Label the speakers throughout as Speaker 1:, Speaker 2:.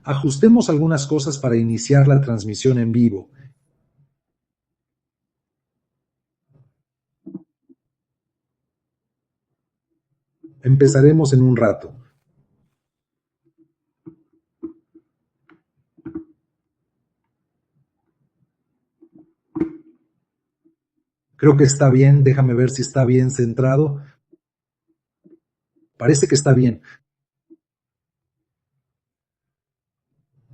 Speaker 1: Ajustemos algunas cosas para iniciar la transmisión en vivo. Empezaremos en un rato. Creo que está bien, déjame ver si está bien centrado. Parece que está bien.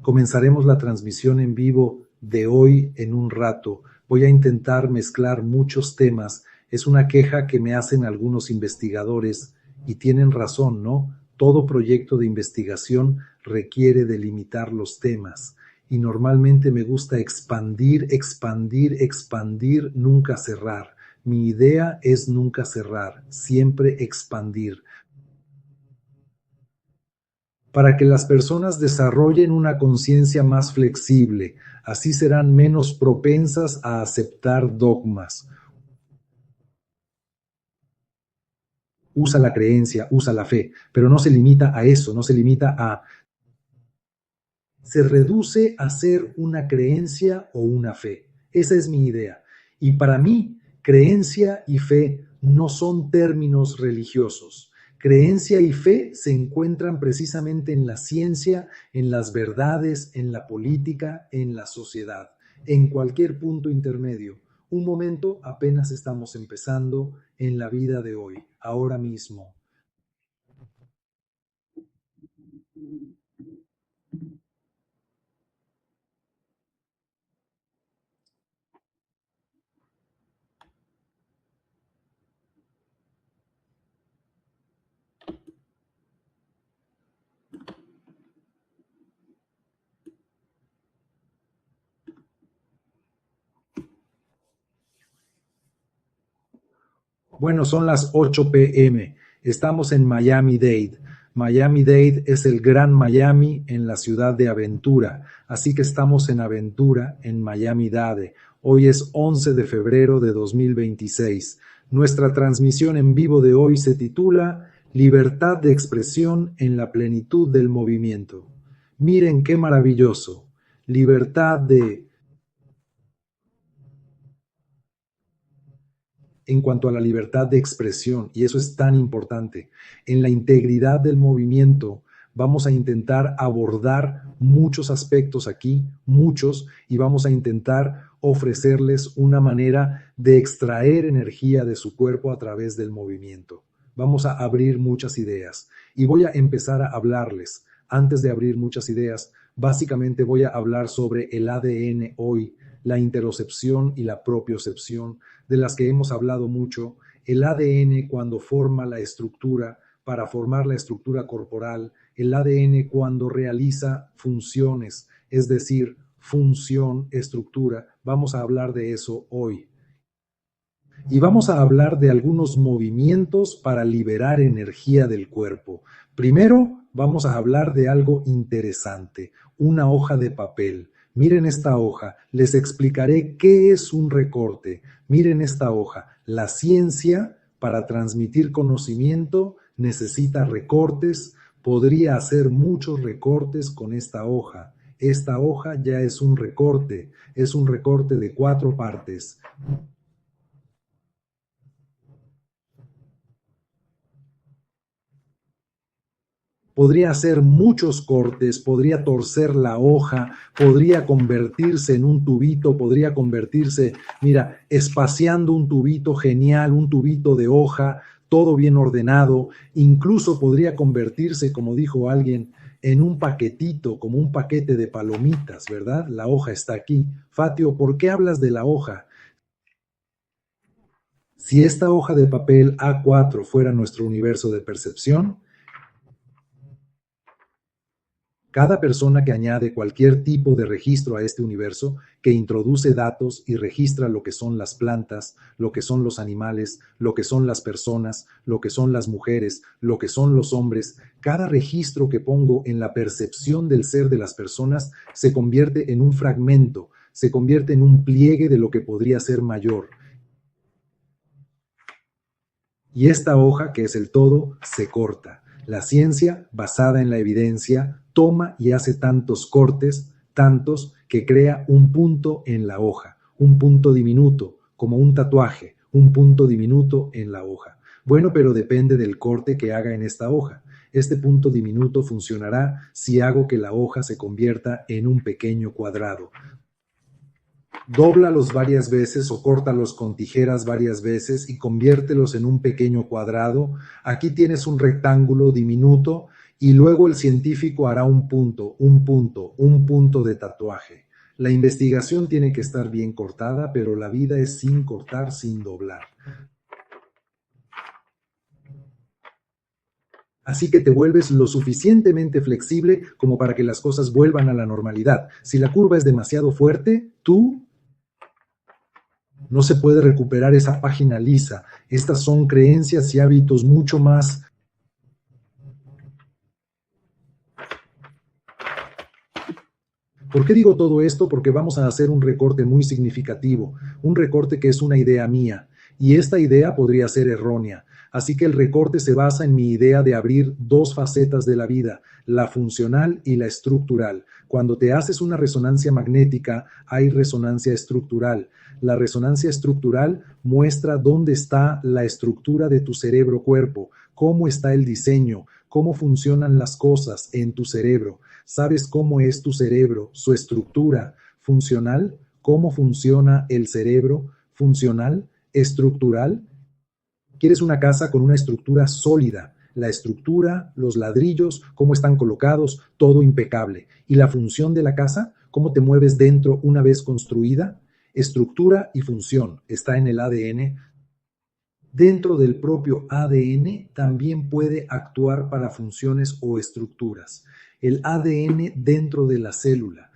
Speaker 1: Comenzaremos la transmisión en vivo de hoy en un rato. Voy a intentar mezclar muchos temas. Es una queja que me hacen algunos investigadores y tienen razón, ¿no? Todo proyecto de investigación requiere delimitar los temas y normalmente me gusta expandir, expandir, expandir, nunca cerrar. Mi idea es nunca cerrar, siempre expandir, para que las personas desarrollen una conciencia más flexible. Así serán menos propensas a aceptar dogmas. Usa la creencia, usa la fe, pero no se limita a eso, no se limita a... Se reduce a ser una creencia o una fe. Esa es mi idea. Y para mí, creencia y fe no son términos religiosos. Creencia y fe se encuentran precisamente en la ciencia, en las verdades, en la política, en la sociedad, en cualquier punto intermedio. Un momento apenas estamos empezando en la vida de hoy, ahora mismo. Bueno, son las 8 p.m. Estamos en Miami-Dade. Miami-Dade es el Gran Miami en la ciudad de Aventura. Así que estamos en Aventura, en Miami-Dade. Hoy es 11 de febrero de 2026. Nuestra transmisión en vivo de hoy se titula Libertad de expresión en la plenitud del movimiento. Miren qué maravilloso. Libertad de en cuanto a la libertad de expresión, y eso es tan importante. En la integridad del movimiento vamos a intentar abordar muchos aspectos aquí, muchos, y vamos a intentar ofrecerles una manera de extraer energía de su cuerpo a través del movimiento. Vamos a abrir muchas ideas y voy a empezar a hablarles. Antes de abrir muchas ideas, básicamente voy a hablar sobre el ADN hoy, la interocepción y la propiocepción, de las que hemos hablado mucho. El ADN cuando forma la estructura, para formar la estructura corporal, el ADN cuando realiza funciones, es decir, función, estructura. Vamos a hablar de eso hoy. Y vamos a hablar de algunos movimientos para liberar energía del cuerpo. Primero, vamos a hablar de algo interesante, una hoja de papel. Miren esta hoja, les explicaré qué es un recorte. Miren esta hoja, la ciencia para transmitir conocimiento necesita recortes, podría hacer muchos recortes con esta hoja. Esta hoja ya es un recorte de 4 partes. Podría hacer muchos cortes, podría torcer la hoja, podría convertirse en un tubito, podría convertirse, mira, espaciando un tubito genial, un tubito de hoja, todo bien ordenado, incluso podría convertirse, como dijo alguien, en un paquetito, como un paquete de palomitas, ¿verdad? La hoja está aquí. Fatio, ¿por qué hablas de la hoja? Si esta hoja de papel A4 fuera nuestro universo de percepción, cada persona que añade cualquier tipo de registro a este universo, que introduce datos y registra lo que son las plantas, lo que son los animales, lo que son las personas, lo que son las mujeres, lo que son los hombres, cada registro que pongo en la percepción del ser de las personas se convierte en un fragmento, se convierte en un pliegue de lo que podría ser mayor. Y esta hoja, que es el todo, se corta. La ciencia, basada en la evidencia, toma y hace tantos cortes, tantos, que crea un punto en la hoja, un punto diminuto, como un tatuaje, un punto diminuto en la hoja. Bueno, pero depende del corte que haga en esta hoja. Este punto diminuto funcionará si hago que la hoja se convierta en un pequeño cuadrado. Dóblalos varias veces o córtalos con tijeras varias veces y conviértelos en un pequeño cuadrado. Aquí tienes un rectángulo diminuto y luego el científico hará un punto, un punto, un punto de tatuaje. La investigación tiene que estar bien cortada, pero la vida es sin cortar, sin doblar. Así que te vuelves lo suficientemente flexible como para que las cosas vuelvan a la normalidad. Si la curva es demasiado fuerte, tú no se puede recuperar esa página lisa. Estas son creencias y hábitos mucho más. ¿Por qué digo todo esto? Porque vamos a hacer un recorte muy significativo, un recorte que es una idea mía, y esta idea podría ser errónea. Así que el recorte se basa en mi idea de abrir dos facetas de la vida, la funcional y la estructural. Cuando te haces una resonancia magnética, hay resonancia estructural. La resonancia estructural muestra dónde está la estructura de tu cerebro-cuerpo, cómo está el diseño, cómo funcionan las cosas en tu cerebro. ¿Sabes cómo es tu cerebro, su estructura funcional? ¿Cómo funciona el cerebro funcional, estructural? ¿Quieres una casa con una estructura sólida? La estructura, los ladrillos, cómo están colocados, todo impecable. ¿Y la función de la casa? ¿Cómo te mueves dentro una vez construida? Estructura y función está en el ADN. Dentro del propio ADN también puede actuar para funciones o estructuras. El ADN dentro de la célula.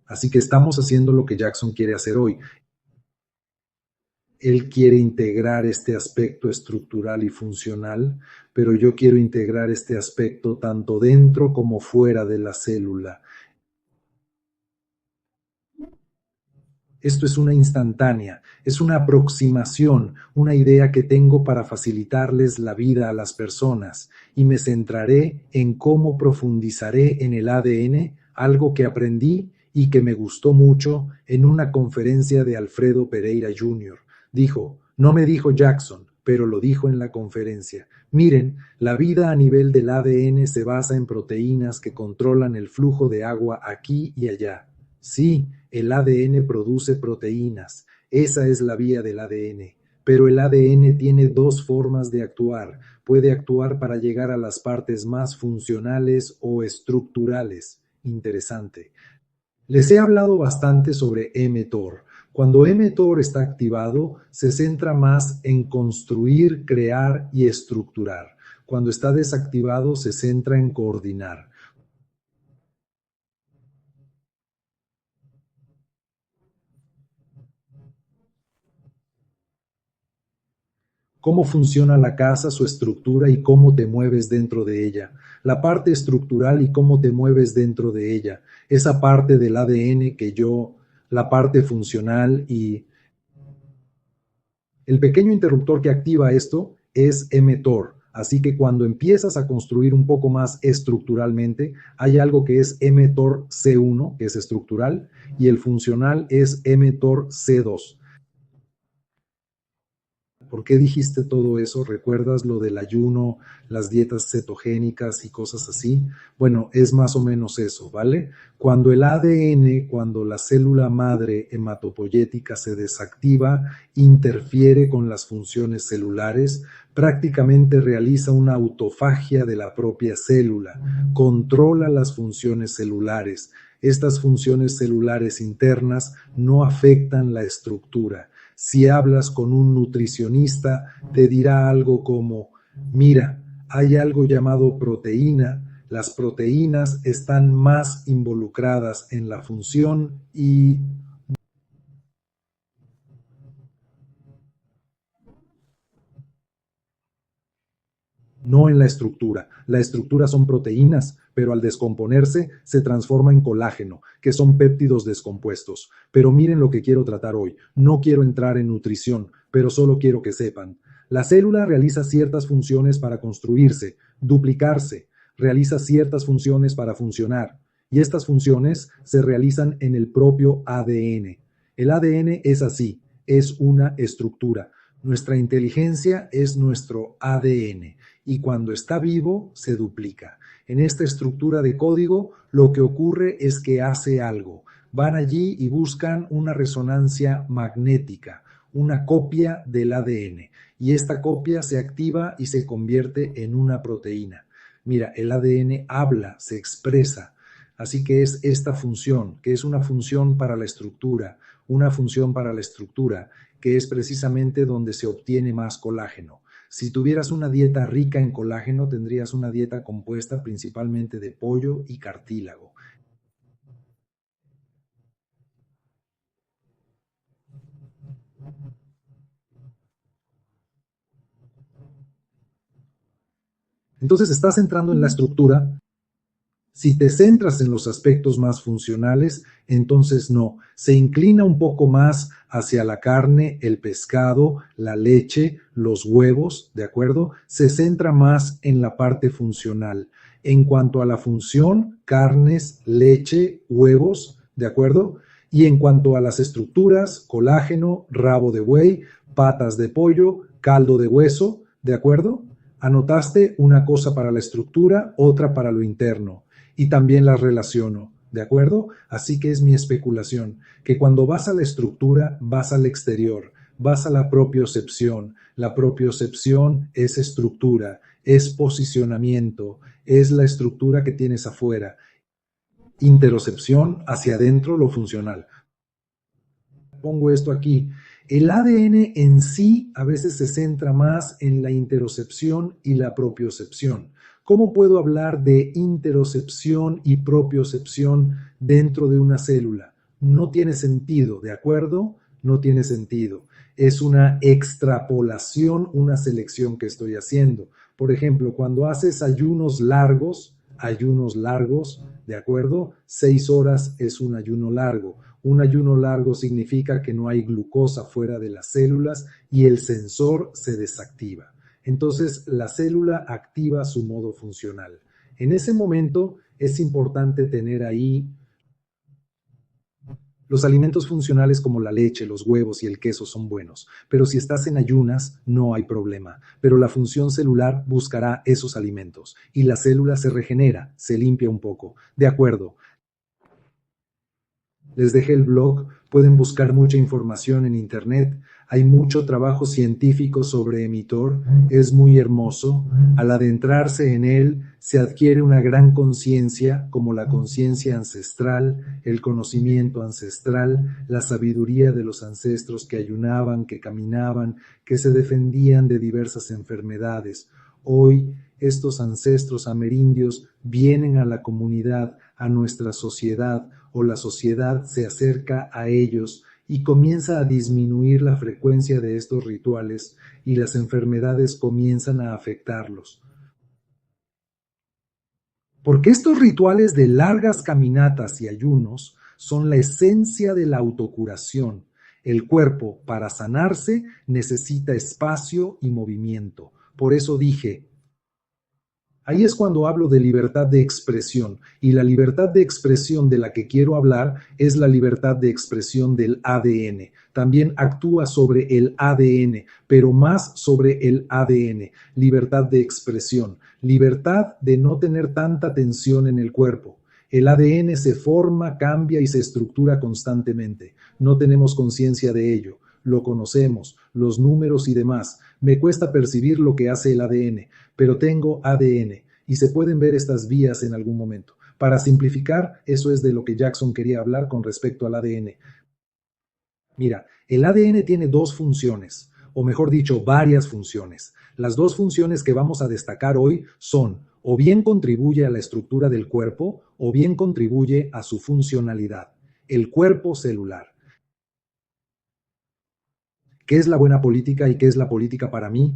Speaker 1: Así que estamos haciendo lo que Jackson quiere hacer hoy. Él quiere integrar este aspecto estructural y funcional, pero yo quiero integrar este aspecto tanto dentro como fuera de la célula. Esto es una instantánea, es una aproximación, una idea que tengo para facilitarles la vida a las personas y me centraré en cómo profundizaré en el ADN, algo que aprendí y que me gustó mucho en una conferencia de Alfredo Pereira Jr. Dijo, no me dijo Jackson, pero lo dijo en la conferencia. Miren, la vida a nivel del ADN se basa en proteínas que controlan el flujo de agua aquí y allá. Sí, el ADN produce proteínas, esa es la vía del ADN, pero el ADN tiene dos formas de actuar. Puede actuar para llegar a las partes más funcionales o estructurales. Interesante. Les he hablado bastante sobre mTOR. Cuando mTOR está activado, se centra más en construir, crear y estructurar. Cuando está desactivado, se centra en coordinar. Cómo funciona la casa, su estructura y cómo te mueves dentro de ella. La parte estructural y cómo te mueves dentro de ella. Esa parte del ADN la parte funcional y el pequeño interruptor que activa esto es mTOR. Así que cuando empiezas a construir un poco más estructuralmente, hay algo que es mTOR C1, que es estructural, y el funcional es mTOR C2. ¿Por qué dijiste todo eso? ¿Recuerdas lo del ayuno, las dietas cetogénicas y cosas así? Bueno, es más o menos eso, ¿vale? Cuando el ADN, cuando la célula madre hematopoyética se desactiva, interfiere con las funciones celulares, prácticamente realiza una autofagia de la propia célula, controla las funciones celulares. Estas funciones celulares internas no afectan la estructura. Si hablas con un nutricionista, te dirá algo como, mira, hay algo llamado proteína, las proteínas están más involucradas en la función y no en la estructura. La estructura son proteínas, pero al descomponerse se transforma en colágeno, que son péptidos descompuestos. Pero miren lo que quiero tratar hoy. No quiero entrar en nutrición, pero solo quiero que sepan. La célula realiza ciertas funciones para construirse, duplicarse. realiza ciertas funciones para funcionar y estas funciones se realizan en el propio ADN. El ADN es así, es una estructura. Nuestra inteligencia es nuestro ADN y cuando está vivo se duplica. En esta estructura de código lo que ocurre es que hace algo. Van allí y buscan una resonancia magnética, una copia del ADN y esta copia se activa y se convierte en una proteína. Mira, el ADN habla, se expresa, así que es esta función, que es una función para la estructura, una función para la estructura, que es precisamente donde se obtiene más colágeno. Si tuvieras una dieta rica en colágeno, tendrías una dieta compuesta principalmente de pollo y cartílago. Entonces estás entrando en la estructura. Si te centras en los aspectos más funcionales, entonces no, se inclina un poco más hacia la carne, el pescado, la leche, los huevos, ¿de acuerdo? Se centra más en la parte funcional. En cuanto a la función, carnes, leche, huevos, ¿de acuerdo? Y en cuanto a las estructuras, colágeno, rabo de buey, patas de pollo, caldo de hueso, ¿de acuerdo? Anotaste una cosa para la estructura, otra para lo interno y también las relaciono, ¿de acuerdo? Así que es mi especulación, que cuando vas a la estructura, vas al exterior, vas a la propiocepción. La propiocepción es estructura, es posicionamiento, es la estructura que tienes afuera. Interocepción hacia adentro, lo funcional. Pongo esto aquí. El ADN en sí a veces se centra más en la interocepción y la propiocepción. ¿Cómo puedo hablar de interocepción y propiocepción dentro de una célula? No tiene sentido, ¿de acuerdo? No tiene sentido. Es una extrapolación, una selección que estoy haciendo. Por ejemplo, cuando haces ayunos largos, ¿de acuerdo? 6 horas es un ayuno largo. Un ayuno largo significa que no hay glucosa fuera de las células y el sensor se desactiva. Entonces, la célula activa su modo funcional. En ese momento es importante tener ahí los alimentos funcionales como la leche, los huevos y el queso son buenos, pero si estás en ayunas no hay problema. Pero la función celular buscará esos alimentos y la célula se regenera, se limpia un poco. De acuerdo, les dejé el blog, pueden buscar mucha información en internet. Hay mucho trabajo científico sobre Emitor, es muy hermoso. Al adentrarse en él, se adquiere una gran conciencia, como la conciencia ancestral, el conocimiento ancestral, la sabiduría de los ancestros que ayunaban, que caminaban, que se defendían de diversas enfermedades. Hoy, estos ancestros amerindios vienen a la comunidad, a nuestra sociedad, o la sociedad se acerca a ellos y comienza a disminuir la frecuencia de estos rituales y las enfermedades comienzan a afectarlos. Porque estos rituales de largas caminatas y ayunos son la esencia de la autocuración. El cuerpo, para sanarse, necesita espacio y movimiento. Por eso dije, ahí es cuando hablo de libertad de expresión y la libertad de expresión de la que quiero hablar es la libertad de expresión del ADN. También actúa sobre el ADN, pero más sobre el ADN. Libertad de expresión, libertad de no tener tanta tensión en el cuerpo. El ADN se forma, cambia y se estructura constantemente. No tenemos conciencia de ello. Lo conocemos, los números y demás. Me cuesta percibir lo que hace el ADN, pero tengo ADN y se pueden ver estas vías en algún momento. Para simplificar, eso es de lo que Jackson quería hablar con respecto al ADN. Mira, el ADN tiene dos funciones, o mejor dicho, varias funciones. Las dos funciones que vamos a destacar hoy son o bien contribuye a la estructura del cuerpo o bien contribuye a su funcionalidad, el cuerpo celular. ¿Qué es la buena política y qué es la política para mí?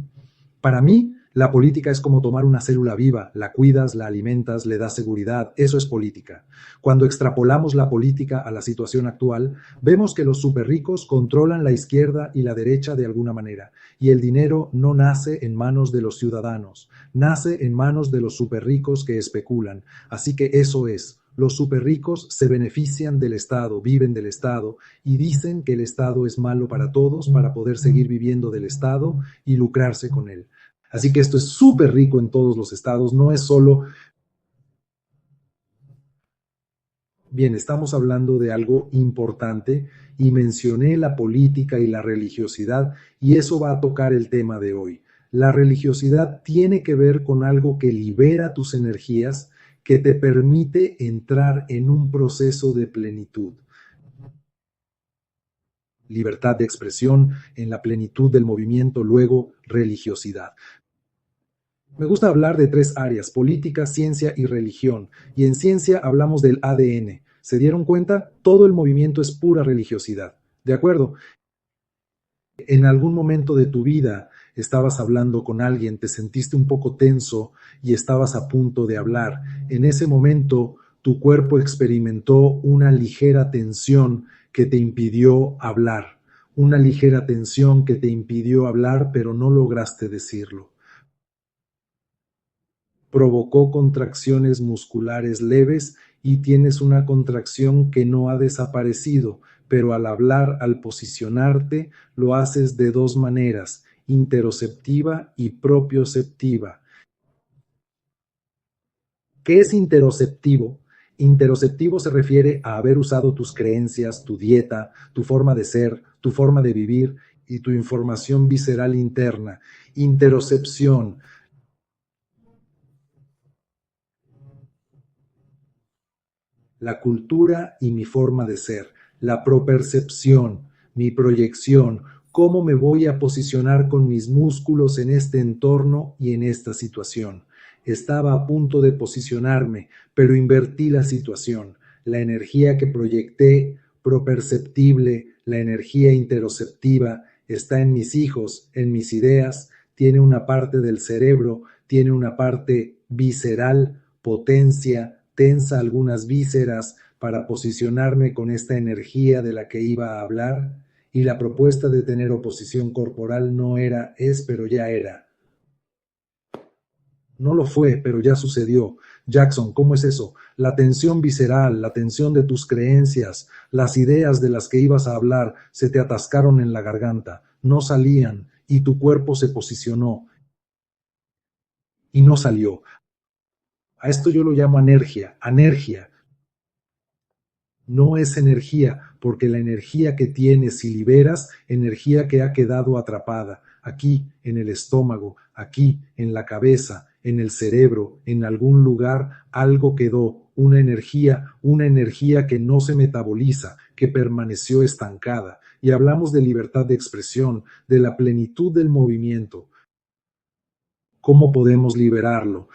Speaker 1: Para mí, La política es como tomar una célula viva, la cuidas, la alimentas, le das seguridad, eso es política. Cuando extrapolamos la política a la situación actual, vemos que los superricos controlan la izquierda y la derecha de alguna manera, y el dinero no nace en manos de los ciudadanos, nace en manos de los superricos que especulan. Así que eso es. Los superricos se benefician del Estado, viven del Estado y dicen que el Estado es malo para todos para poder seguir viviendo del Estado y lucrarse con él. Así que esto es súper rico en todos los estados, no es solo, bien, estamos hablando de algo importante y mencioné la política y la religiosidad y eso va a tocar el tema de hoy. La religiosidad tiene que ver con algo que libera tus energías, que te permite entrar en un proceso de plenitud. Libertad de expresión en la plenitud del movimiento, luego religiosidad. Me gusta hablar de tres áreas: política, ciencia y religión. Y en ciencia hablamos del ADN. ¿Se dieron cuenta? Todo el movimiento es pura religiosidad. ¿De acuerdo? En algún momento de tu vida estabas hablando con alguien, te sentiste un poco tenso y estabas a punto de hablar. En ese momento, tu cuerpo experimentó una ligera tensión que te impidió hablar. Una ligera tensión que te impidió hablar, pero no lograste decirlo. Provocó contracciones musculares leves y tienes una contracción que no ha desaparecido, pero al hablar, al posicionarte, lo haces de dos maneras: interoceptiva y propioceptiva. ¿Qué es interoceptivo? Interoceptivo se refiere a haber usado tus creencias, tu dieta, tu forma de ser, tu forma de vivir y tu información visceral interna. Interocepción, la cultura y mi forma de ser, la propercepción, mi proyección, cómo me voy a posicionar con mis músculos en este entorno y en esta situación. Estaba a punto de posicionarme, pero invertí la situación. La energía que proyecté, properceptible, la energía interoceptiva, está en mis hijos, en mis ideas, tiene una parte del cerebro, tiene una parte visceral, potencia, tensa algunas vísceras para posicionarme con esta energía de la que iba a hablar, y la propuesta de tener oposición corporal no era es, pero ya era. No lo fue, pero ya sucedió. Jackson, ¿cómo es eso? La tensión visceral, la tensión de tus creencias, las ideas de las que ibas a hablar se te atascaron en la garganta, no salían y tu cuerpo se posicionó y no salió. A esto yo lo llamo anergia, anergia. No es energía, porque la energía que tienes si liberas, energía que ha quedado atrapada, aquí en el estómago, aquí en la cabeza, en el cerebro, en algún lugar, algo quedó, una energía que no se metaboliza, que permaneció estancada. Y hablamos de libertad de expresión, de la plenitud del movimiento. ¿Cómo podemos liberarlo?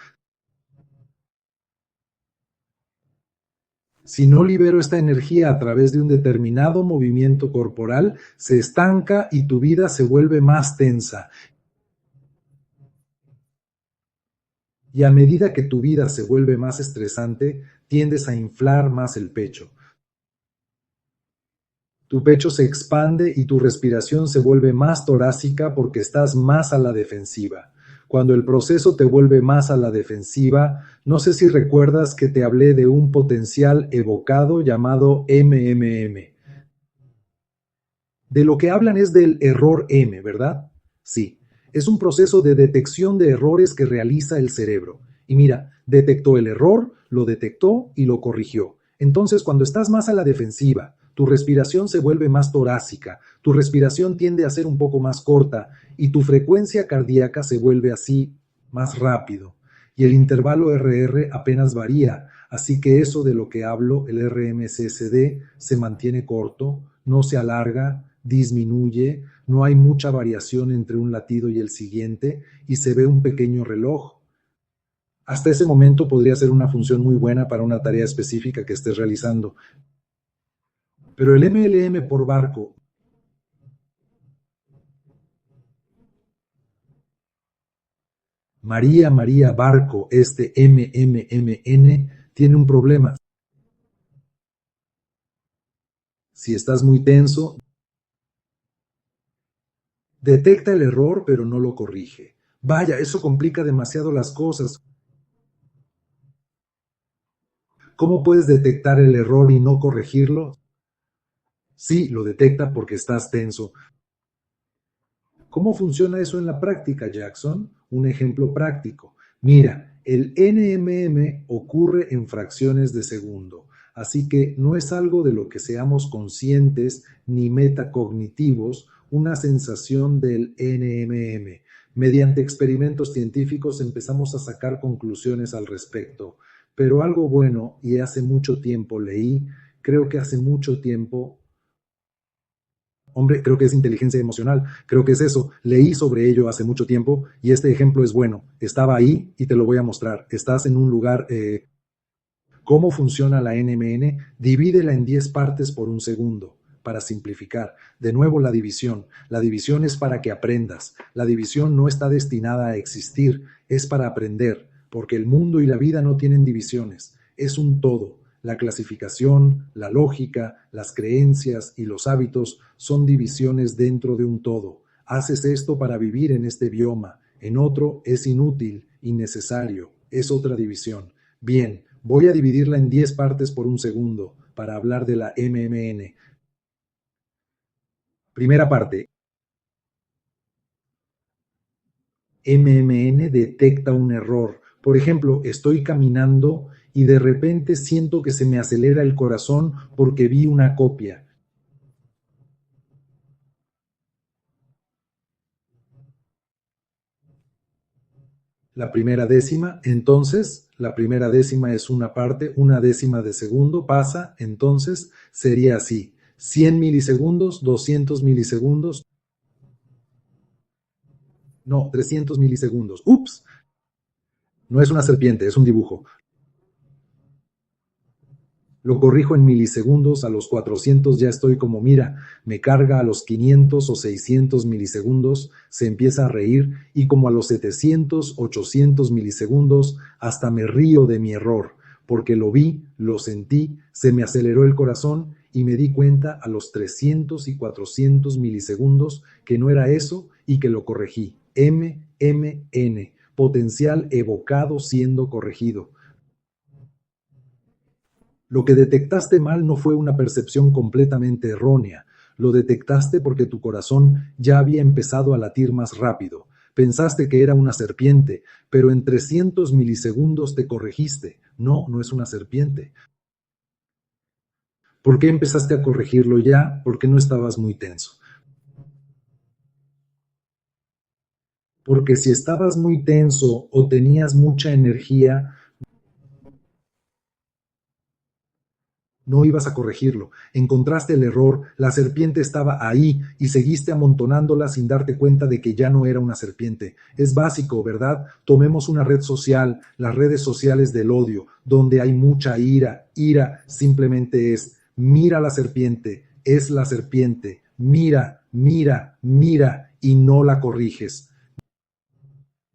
Speaker 1: Si no libero esta energía a través de un determinado movimiento corporal, se estanca y tu vida se vuelve más tensa. Y a medida que tu vida se vuelve más estresante, tiendes a inflar más el pecho. Tu pecho se expande y tu respiración se vuelve más torácica porque estás más a la defensiva. Cuando el proceso te vuelve más a la defensiva, no sé si recuerdas que te hablé de un potencial evocado llamado MMM. De lo que hablan es del error M, ¿verdad? Sí, es un proceso de detección de errores que realiza el cerebro. Y mira, detectó el error, lo detectó y lo corrigió. Entonces, cuando estás más a la defensiva, tu respiración se vuelve más torácica, tu respiración tiende a ser un poco más corta y tu frecuencia cardíaca se vuelve así más rápido. Y el intervalo RR apenas varía, así que eso de lo que hablo, el RMSSD, se mantiene corto, no se alarga, disminuye, no hay mucha variación entre un latido y el siguiente y se ve un pequeño reloj. Hasta ese momento podría ser una función muy buena para una tarea específica que estés realizando. Pero el MLM por barco, María, María, barco, este MMMN tiene un problema. Si estás muy tenso, detecta el error, pero no lo corrige. Vaya, eso complica demasiado las cosas. ¿Cómo puedes detectar el error y no corregirlo? Sí, lo detecta porque estás tenso. ¿Cómo funciona eso en la práctica, Jackson? Un ejemplo práctico. Mira, el NMM ocurre en fracciones de segundo, así que no es algo de lo que seamos conscientes ni metacognitivos, una sensación del NMM. Mediante experimentos científicos empezamos a sacar conclusiones al respecto, pero algo bueno, y hace mucho tiempo leí, creo que hace mucho tiempo, hombre, creo que es inteligencia emocional, creo que es eso. Leí sobre ello hace mucho tiempo y este ejemplo es bueno. Estaba ahí y te lo voy a mostrar. Estás en un lugar, ¿cómo funciona la NMN? Divídela en 10 partes por un segundo. Para simplificar, de nuevo la división. La división es para que aprendas. La división no está destinada a existir, es para aprender, porque el mundo y la vida no tienen divisiones, es un todo. La clasificación, la lógica, las creencias y los hábitos son divisiones dentro de un todo. Haces esto para vivir en este bioma, en otro es inútil, innecesario, es otra división. Bien, voy a dividirla en 10 partes por un segundo para hablar de la MMN. Primera parte, MMN detecta un error. Por ejemplo, estoy caminando y de repente siento que se me acelera el corazón porque vi una copia. La primera décima, entonces, la primera décima es una parte, una décima de segundo pasa, entonces sería así. 100 milisegundos, 200 milisegundos, no, 300 milisegundos. Ups, no es una serpiente, es un dibujo. Lo corrijo en milisegundos, a los 400 ya estoy como, mira, me carga a los 500 o 600 milisegundos, se empieza a reír y como a los 700, 800 milisegundos, hasta me río de mi error, porque lo vi, lo sentí, se me aceleró el corazón y me di cuenta a los 300 y 400 milisegundos que no era eso y que lo corregí. MMN, potencial evocado siendo corregido. Lo que detectaste mal no fue una percepción completamente errónea. Lo detectaste porque tu corazón ya había empezado a latir más rápido. Pensaste que era una serpiente, pero en 300 milisegundos te corregiste. No, no es una serpiente. ¿Por qué empezaste a corregirlo ya? Porque no estabas muy tenso. Porque si estabas muy tenso o tenías mucha energía, no ibas a corregirlo. Encontraste el error, la serpiente estaba ahí y seguiste amontonándola sin darte cuenta de que ya no era una serpiente. Es básico, ¿verdad? Tomemos una red social, las redes sociales del odio, donde hay mucha ira. Ira simplemente es, mira la serpiente, es la serpiente, mira, mira, mira y no la corriges.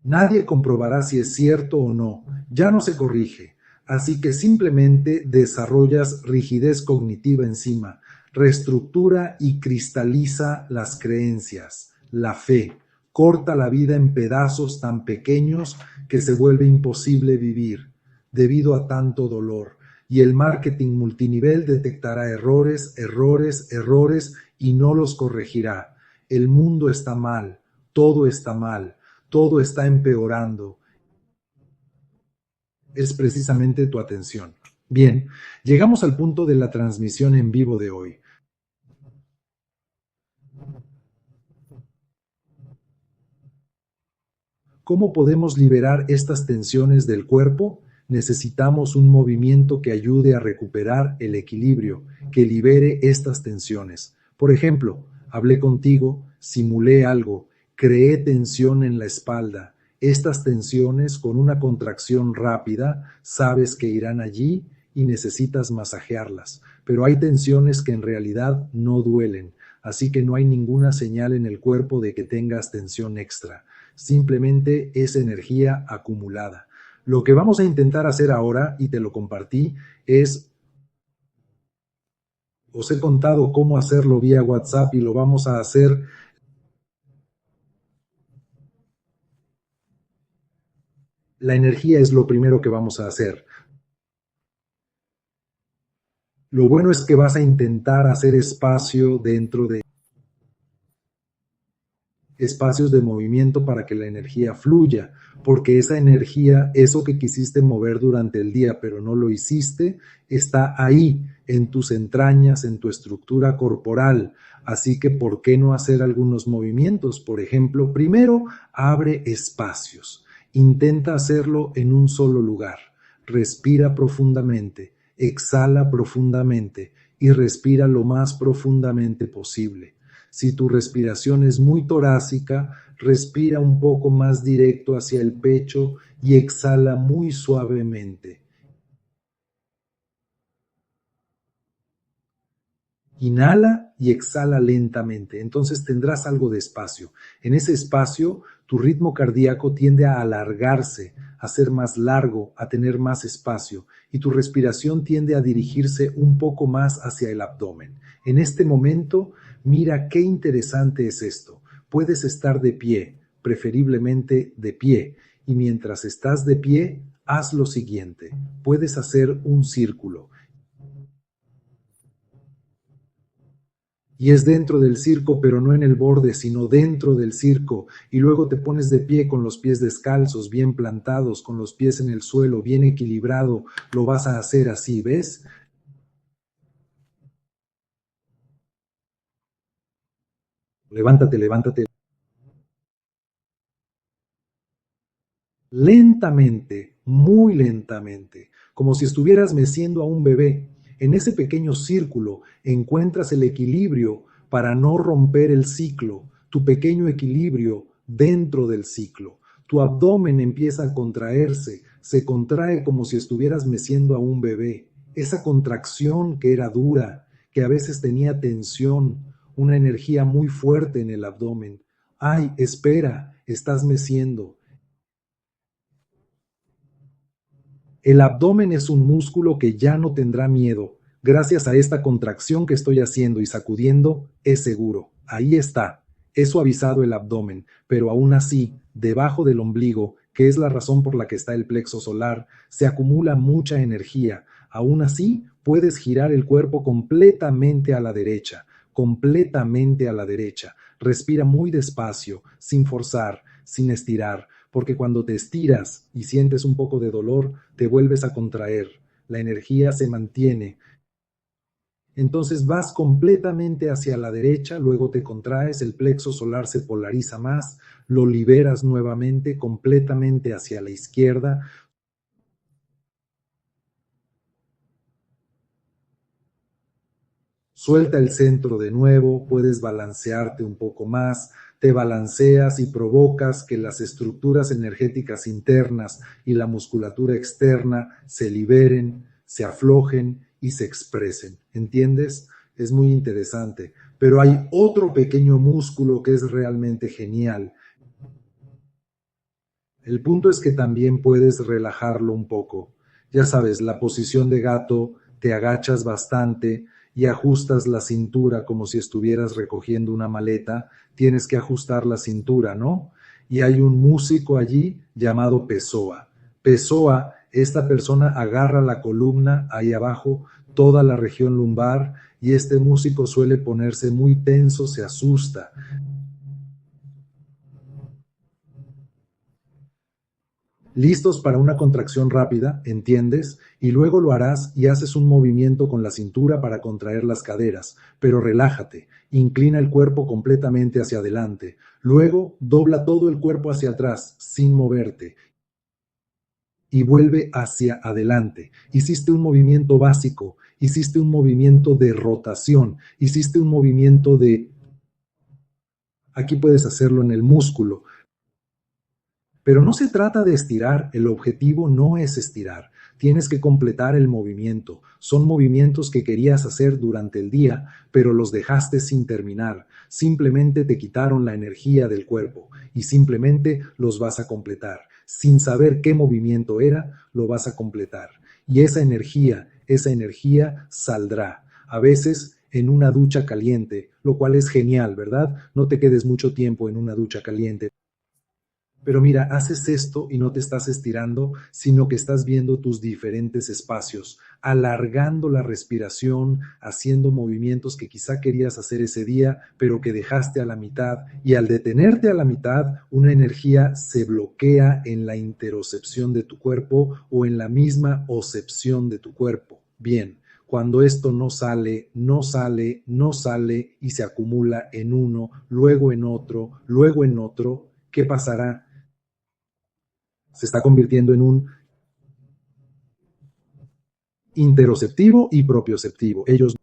Speaker 1: Nadie comprobará si es cierto o no, ya no se corrige, así que simplemente desarrollas rigidez cognitiva encima, reestructura y cristaliza las creencias, la fe, corta la vida en pedazos tan pequeños que se vuelve imposible vivir debido a tanto dolor. Y el marketing multinivel detectará errores, errores, errores y no los corregirá. El mundo está mal, todo está empeorando. Es precisamente tu atención. Bien, llegamos al punto de la transmisión en vivo de hoy. ¿Cómo podemos liberar estas tensiones del cuerpo? Necesitamos un movimiento que ayude a recuperar el equilibrio, que libere estas tensiones. Por ejemplo, hablé contigo, simulé algo, creé tensión en la espalda. Estas tensiones, con una contracción rápida, sabes que irán allí y necesitas masajearlas. Pero hay tensiones que en realidad no duelen, así que no hay ninguna señal en el cuerpo de que tengas tensión extra. simplemente es energía acumulada. Lo que vamos a intentar hacer ahora, y te lo compartí, es, os he contado cómo hacerlo vía WhatsApp y lo vamos a hacer. La energía es lo primero que vamos a hacer. Lo bueno es que vas a intentar hacer espacio dentro de espacios de movimiento para que la energía fluya, porque esa energía, eso que quisiste mover durante el día, pero no lo hiciste, está ahí, en tus entrañas, en tu estructura corporal. Así que, ¿por qué no hacer algunos movimientos? Por ejemplo, primero, abre espacios. Intenta hacerlo en un solo lugar. Respira profundamente, exhala profundamente y respira lo más profundamente posible. Si tu respiración es muy torácica, respira un poco más directo hacia el pecho y exhala muy suavemente. Inhala y exhala lentamente. Entonces tendrás algo de espacio. En ese espacio, tu ritmo cardíaco tiende a alargarse, a ser más largo, a tener más espacio, y tu respiración tiende a dirigirse un poco más hacia el abdomen. En este momento, mira qué interesante es esto. Puedes estar de pie, preferiblemente de pie, y mientras estás de pie, haz lo siguiente. Puedes hacer un círculo. Y es dentro del circo, pero no en el borde, sino dentro del circo. Y luego te pones de pie con los pies descalzos, bien plantados, con los pies en el suelo, bien equilibrado. Lo vas a hacer así, ¿ves? Levántate, levántate. Lentamente, muy lentamente, como si estuvieras meciendo a un bebé. En ese pequeño círculo encuentras el equilibrio para no romper el ciclo, tu pequeño equilibrio dentro del ciclo. Tu abdomen empieza a contraerse, se contrae como si estuvieras meciendo a un bebé. Esa contracción que era dura, que a veces tenía tensión, una energía muy fuerte en el abdomen. Ay, espera, estás meciendo. El abdomen es un músculo que ya no tendrá miedo. Gracias a esta contracción que estoy haciendo y sacudiendo, es seguro. Ahí está. He suavizado el abdomen, pero aún así, debajo del ombligo, que es la razón por la que está el plexo solar, se acumula mucha energía. Aún así, puedes girar el cuerpo completamente a la derecha, completamente a la derecha. Respira muy despacio, sin forzar, sin estirar, porque cuando te estiras y sientes un poco de dolor, te vuelves a contraer, la energía se mantiene. Entonces vas completamente hacia la derecha, luego te contraes, el plexo solar se polariza más, lo liberas nuevamente completamente hacia la izquierda. Suelta el centro de nuevo, puedes balancearte un poco más, te balanceas y provocas que las estructuras energéticas internas y la musculatura externa se liberen, se aflojen y se expresen. ¿Entiendes? Es muy interesante. Pero hay otro pequeño músculo que es realmente genial. El punto es que también puedes relajarlo un poco. Ya sabes, la posición de gato, te agachas bastante y ajustas la cintura como si estuvieras recogiendo una maleta. Tienes que ajustar la cintura, ¿no? Y hay un músico allí llamado Pessoa. Pessoa, esta persona agarra la columna ahí abajo, toda la región lumbar, y este músico suele ponerse muy tenso, se asusta. Listos para una contracción rápida, ¿entiendes? Y luego lo harás y haces un movimiento con la cintura para contraer las caderas, pero relájate, inclina el cuerpo completamente hacia adelante. Luego dobla todo el cuerpo hacia atrás, sin moverte, y vuelve hacia adelante. Hiciste un movimiento básico, hiciste un movimiento de rotación, hiciste un movimiento de... Aquí puedes hacerlo en el músculo. Pero no se trata de estirar, el objetivo no es estirar. tienes que completar el movimiento. Son movimientos que querías hacer durante el día, pero los dejaste sin terminar. Simplemente te quitaron la energía del cuerpo y simplemente los vas a completar. Sin saber qué movimiento era, lo vas a completar. Y esa energía saldrá. A veces en una ducha caliente, lo cual es genial, ¿verdad? No te quedes mucho tiempo en una ducha caliente. Pero mira, haces esto y no te estás estirando, sino que estás viendo tus diferentes espacios, alargando la respiración, haciendo movimientos que quizá querías hacer ese día, pero que dejaste a la mitad. Y al detenerte a la mitad, una energía se bloquea en la interocepción de tu cuerpo o en la misma ocepción de tu cuerpo. Bien. Cuando esto no sale, no sale, no sale y se acumula en uno, luego en otro, ¿qué pasará? Se está convirtiendo en un interoceptivo y propioceptivo. Ellos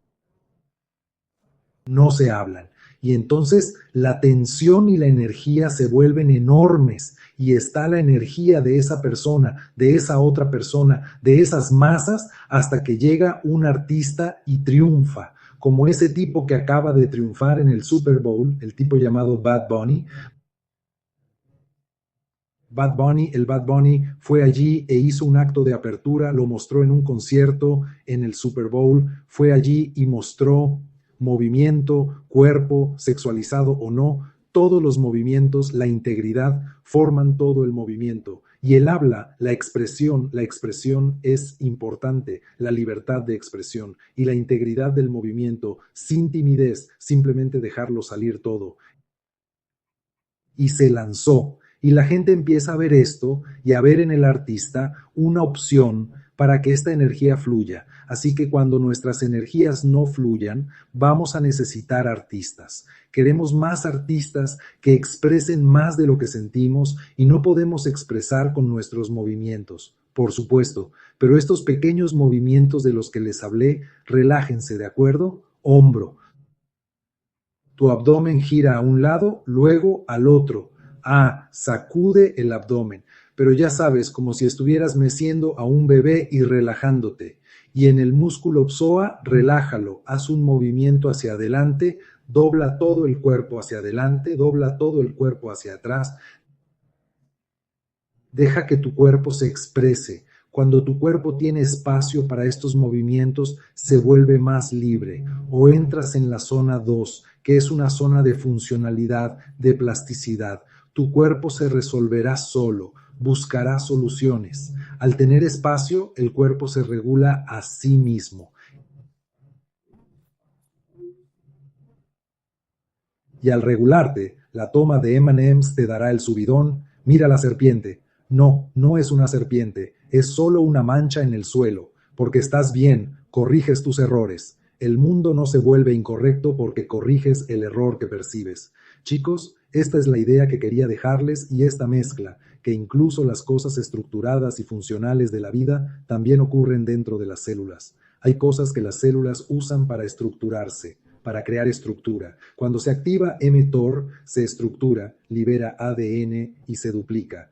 Speaker 1: no se hablan. Y entonces la tensión y la energía se vuelven enormes y está la energía de esa persona, de esa otra persona, de esas masas, hasta que llega un artista y triunfa, como ese tipo que acaba de triunfar en el Super Bowl, el tipo llamado Bad Bunny. El Bad Bunny fue allí e hizo un acto de apertura, lo mostró en un concierto en el Super Bowl, fue allí y mostró movimiento, cuerpo, sexualizado o no, todos los movimientos, la integridad forman todo el movimiento. Y el habla, la expresión es importante, la libertad de expresión y la integridad del movimiento, sin timidez, simplemente dejarlo salir todo. Y se lanzó. Y la gente empieza a ver esto y a ver en el artista una opción para que esta energía fluya. Así que cuando nuestras energías no fluyan, vamos a necesitar artistas. Queremos más artistas que expresen más de lo que sentimos y no podemos expresar con nuestros movimientos, por supuesto, pero estos pequeños movimientos de los que les hablé, relájense, ¿de acuerdo? Hombro. Tu abdomen gira a un lado, luego al otro. Sacude el abdomen, pero ya sabes, como si estuvieras meciendo a un bebé y relajándote. Y en el músculo psoas, relájalo, haz un movimiento hacia adelante, dobla todo el cuerpo hacia adelante, dobla todo el cuerpo hacia atrás. Deja que tu cuerpo se exprese. Cuando tu cuerpo tiene espacio para estos movimientos, se vuelve más libre. O entras en la zona 2, que es una zona de funcionalidad, de plasticidad. Tu cuerpo se resolverá solo, buscará soluciones. Al tener espacio, el cuerpo se regula a sí mismo. Y al regularte, la toma de M&M's te dará el subidón. Mira la serpiente. No, no es una serpiente, es solo una mancha en el suelo, porque estás bien, corriges tus errores. El mundo no se vuelve incorrecto porque corriges el error que percibes. Chicos, esta es la idea que quería dejarles y esta mezcla, que incluso las cosas estructuradas y funcionales de la vida también ocurren dentro de las células. Hay cosas que las células usan para estructurarse, para crear estructura. Cuando se activa mTOR, se estructura, libera ADN y se duplica.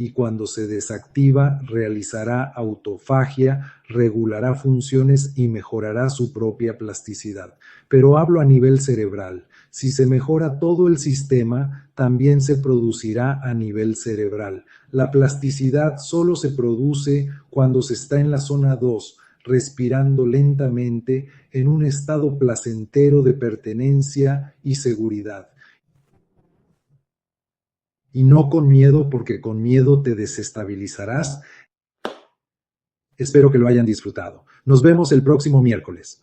Speaker 1: Y cuando se desactiva, realizará autofagia, regulará funciones y mejorará su propia plasticidad. Pero hablo a nivel cerebral. Si se mejora todo el sistema, también se producirá a nivel cerebral. La plasticidad solo se produce cuando se está en la zona 2, respirando lentamente en un estado placentero de pertenencia y seguridad. Y no con miedo, porque con miedo te desestabilizarás. Espero que lo hayan disfrutado. Nos vemos el próximo miércoles.